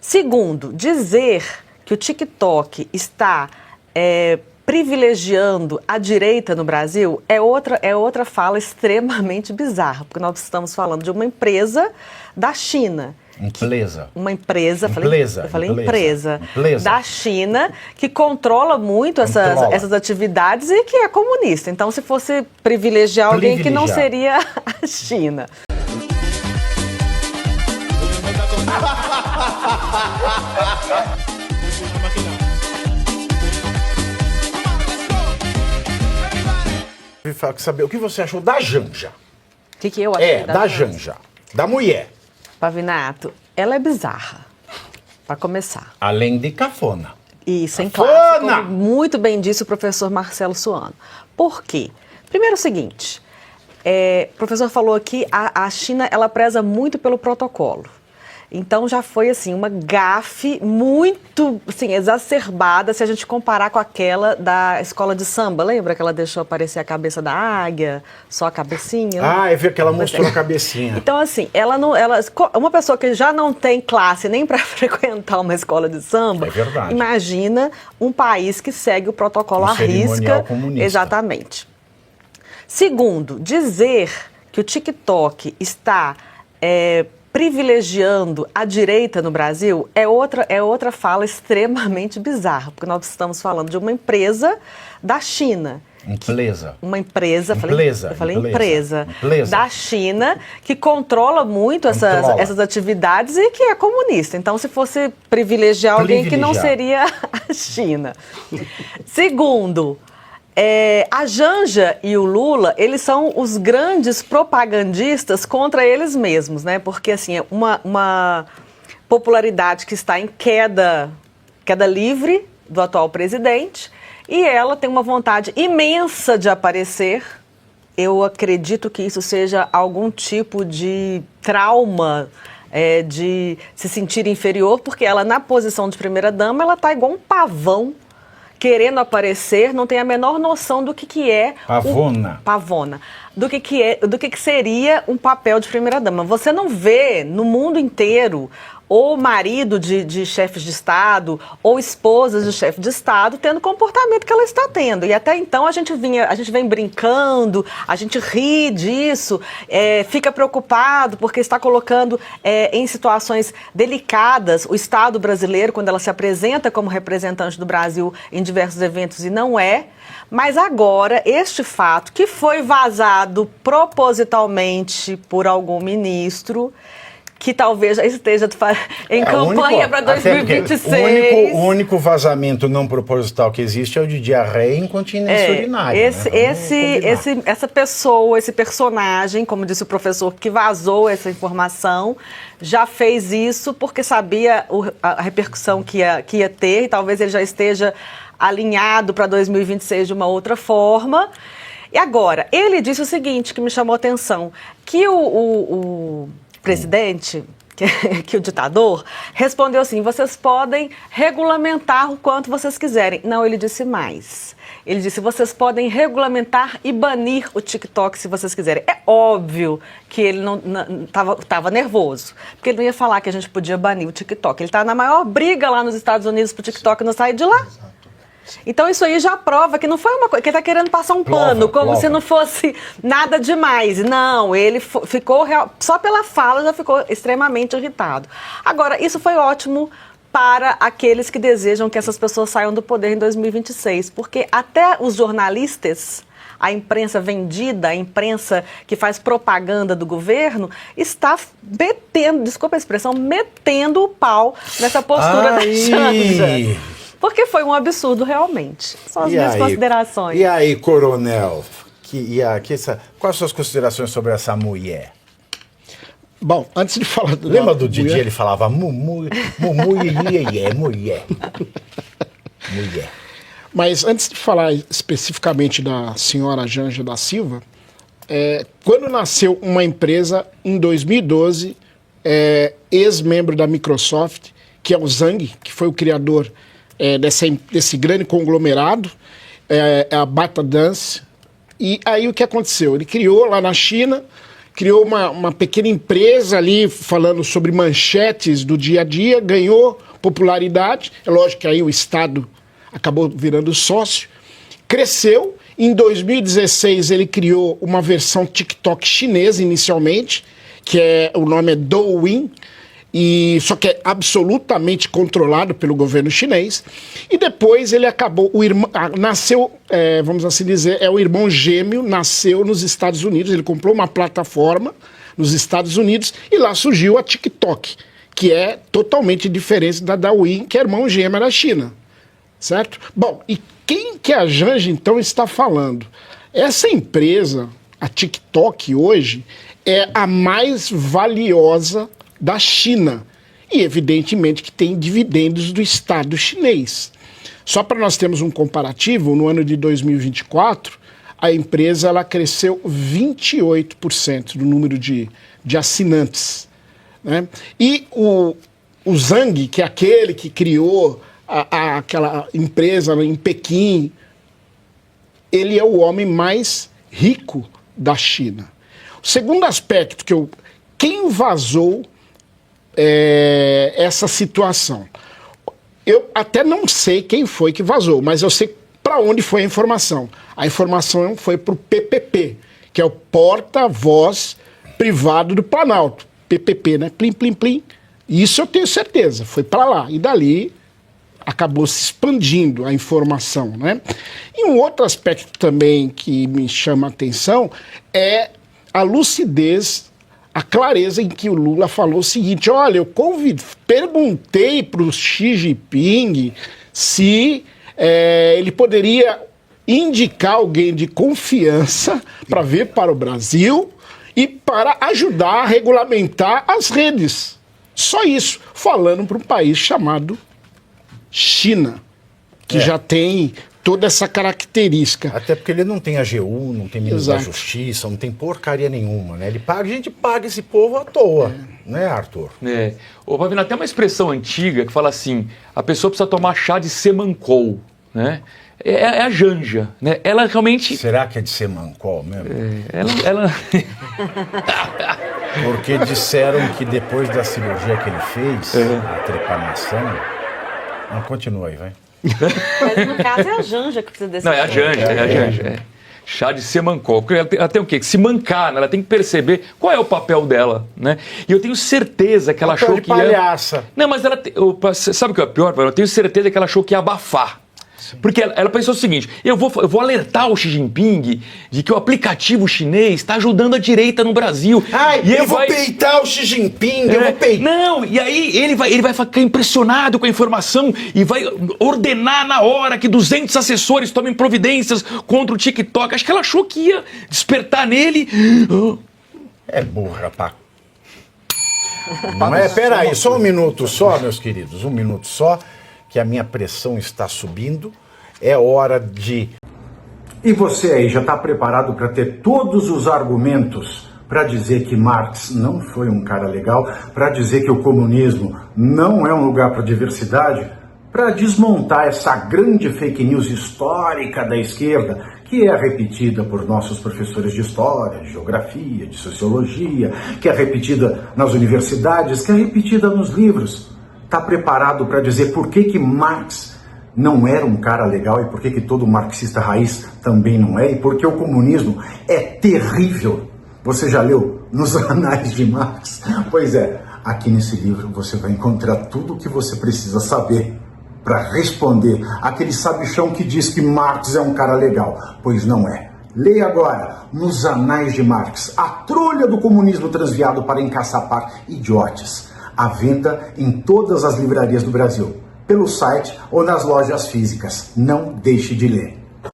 Segundo, dizer que o TikTok está privilegiando a direita no Brasil é outra fala extremamente bizarra, porque nós estamos falando de uma empresa da China. Uma empresa, eu falei empresa da China que controla muito essas atividades e que é comunista. Então, se fosse privilegiar alguém que não seria a China. Saber o que você achou da Janja. O que eu achei da Janja, da mulher. Pavinato, ela é bizarra, para começar. Além de cafona. Isso, em classe, como muito bem disse o professor Marcelo Suano. Por quê? Primeiro o seguinte, o professor falou aqui, a China, ela preza muito pelo protocolo. Então, já foi, assim, uma gafe muito, assim, exacerbada se a gente comparar com aquela da escola de samba. Lembra que ela deixou aparecer a cabeça da águia, só a cabecinha? Eu vi que ela mostrou a cabecinha. Então, assim, uma pessoa que já não tem classe nem para frequentar uma escola de samba, imagina um país que segue o protocolo à risca. Comunista. Exatamente. Segundo, dizer que o TikTok está privilegiando a direita no Brasil é outra fala extremamente bizarra, porque nós estamos falando de uma empresa da China. Uma empresa, eu falei empresa da China que controla muito essas atividades e que é comunista. Então, se fosse privilegiar alguém que não seria a China. Segundo, a Janja e o Lula, eles são os grandes propagandistas contra eles mesmos, né? Porque, assim, é uma popularidade que está em queda livre do atual presidente e ela tem uma vontade imensa de aparecer. Eu acredito que isso seja algum tipo de trauma, de se sentir inferior, porque ela, na posição de primeira-dama, ela está igual um pavão, querendo aparecer, não tem a menor noção do que é... Pavona. Do que seria um papel de primeira-dama. Você não vê no mundo inteiro ou marido de chefes de Estado ou esposas de chefe de Estado tendo o comportamento que ela está tendo. E até então a gente vem brincando, a gente ri disso, fica preocupado porque está colocando em situações delicadas o Estado brasileiro quando ela se apresenta como representante do Brasil em diversos eventos e não é. Mas agora, este fato que foi vazado propositalmente por algum ministro, que talvez já esteja em campanha para 2026. O único vazamento não proposital que existe é o de diarreia e incontinência urinária. Essa pessoa, esse personagem, como disse o professor, que vazou essa informação, já fez isso porque sabia a repercussão que ia ter e talvez ele já esteja alinhado para 2026 de uma outra forma. E agora, ele disse o seguinte, que me chamou a atenção, que o presidente, que o ditador, respondeu assim, vocês podem regulamentar o quanto vocês quiserem. Não, ele disse mais. Ele disse, vocês podem regulamentar e banir o TikTok se vocês quiserem. É óbvio que ele não estava nervoso, porque ele não ia falar que a gente podia banir o TikTok. Ele está na maior briga lá nos Estados Unidos para o TikTok não sair de lá. Então, isso aí já prova que não foi uma coisa, que ele está querendo passar um pano, se não fosse nada demais. Não, ele ficou, só pela fala, já ficou extremamente irritado. Agora, isso foi ótimo para aqueles que desejam que essas pessoas saiam do poder em 2026, porque até os jornalistas, a imprensa vendida, a imprensa que faz propaganda do governo, está metendo, desculpa a expressão, metendo o pau nessa postura da Janja. Porque foi um absurdo, realmente. São as minhas considerações. E aí, coronel? Quais as suas considerações sobre essa mulher? Bom, antes de falar... Lembra do Didi? Ele falava mulher. Mas antes de falar especificamente da senhora Janja da Silva, quando nasceu uma empresa, em 2012, ex-membro da Microsoft, que é o Zhang, que foi o criador desse grande conglomerado, a ByteDance. E aí o que aconteceu? Ele criou lá na China, criou uma pequena empresa ali falando sobre manchetes do dia a dia, ganhou popularidade, é lógico que aí o Estado acabou virando sócio, cresceu. Em 2016 ele criou uma versão TikTok chinesa inicialmente, que o nome é Douyin, só que é absolutamente controlado pelo governo chinês. E depois ele acabou, nasceu, vamos assim dizer, o irmão gêmeo, nasceu nos Estados Unidos, ele comprou uma plataforma nos Estados Unidos e lá surgiu a TikTok, que é totalmente diferente da Douyin, que é irmão gêmeo da China, certo? Bom, e quem que a Janja então está falando? Essa empresa, a TikTok hoje, é a mais valiosa da China e evidentemente que tem dividendos do Estado chinês. Só para nós termos um comparativo, no ano de 2024, a empresa ela cresceu 28% no número de assinantes, né? E o Zhang, que é aquele que criou aquela empresa em Pequim, ele é o homem mais rico da China. O segundo aspecto quem vazou essa situação? Eu até não sei quem foi que vazou, mas eu sei para onde foi a informação. A informação foi para o PPP, que é o porta-voz privado do Planalto. PPP, né? Plim, plim, plim. Isso eu tenho certeza, foi para lá. E dali acabou se expandindo a informação, né? E um outro aspecto também que me chama a atenção é a lucidez, a clareza em que o Lula falou o seguinte: olha, eu perguntei para o Xi Jinping se ele poderia indicar alguém de confiança para vir para o Brasil e para ajudar a regulamentar as redes. Só isso, falando para um país chamado China, que já tem toda essa característica. Até porque ele não tem AGU, não tem ministro da Justiça, não tem porcaria nenhuma, né? A gente paga esse povo à toa, né, Arthur? Ô, Pavina, tem uma expressão antiga que fala assim: a pessoa precisa tomar chá de semancol, né? É a Janja, né? Ela realmente... Será que é de semancol mesmo? Ela... Porque disseram que depois da cirurgia que ele fez, a trepanação... Não, continua aí, vai. Mas no caso é a Janja que precisa desse... Não, é a Janja. Chá de semancol. Porque ela tem o quê? Se mancar, né? Ela tem que perceber qual é o papel dela, né? E eu tenho certeza que ela achou que palhaça. Não, mas ela... Sabe o que é pior? Eu tenho certeza que ela achou que ia abafar. Porque ela pensou o seguinte: eu vou alertar o Xi Jinping de que o aplicativo chinês está ajudando a direita no Brasil. E eu vou peitar o Xi Jinping, eu vou peitar. Não, e aí ele vai ficar impressionado com a informação e vai ordenar na hora que 200 assessores tomem providências contra o TikTok. Acho que ela achou que ia despertar nele. É burra, pá. Mas peraí, só um minuto só, meus queridos, um minuto só, que a minha pressão está subindo, é hora de... E você aí, já está preparado para ter todos os argumentos para dizer que Marx não foi um cara legal, para dizer que o comunismo não é um lugar para diversidade, para desmontar essa grande fake news histórica da esquerda, que é repetida por nossos professores de história, de geografia, de sociologia, que é repetida nas universidades, que é repetida nos livros? Está preparado para dizer por que Marx não era um cara legal e por que todo marxista raiz também não é, e por que o comunismo é terrível? Você já leu Nos Anais de Marx? Pois é, aqui nesse livro você vai encontrar tudo o que você precisa saber para responder aquele sabichão que diz que Marx é um cara legal, pois não é. Leia agora Nos Anais de Marx, a trolha do comunismo transviado para encaçapar idiotes. À venda em todas as livrarias do Brasil, pelo site ou nas lojas físicas. Não deixe de ler.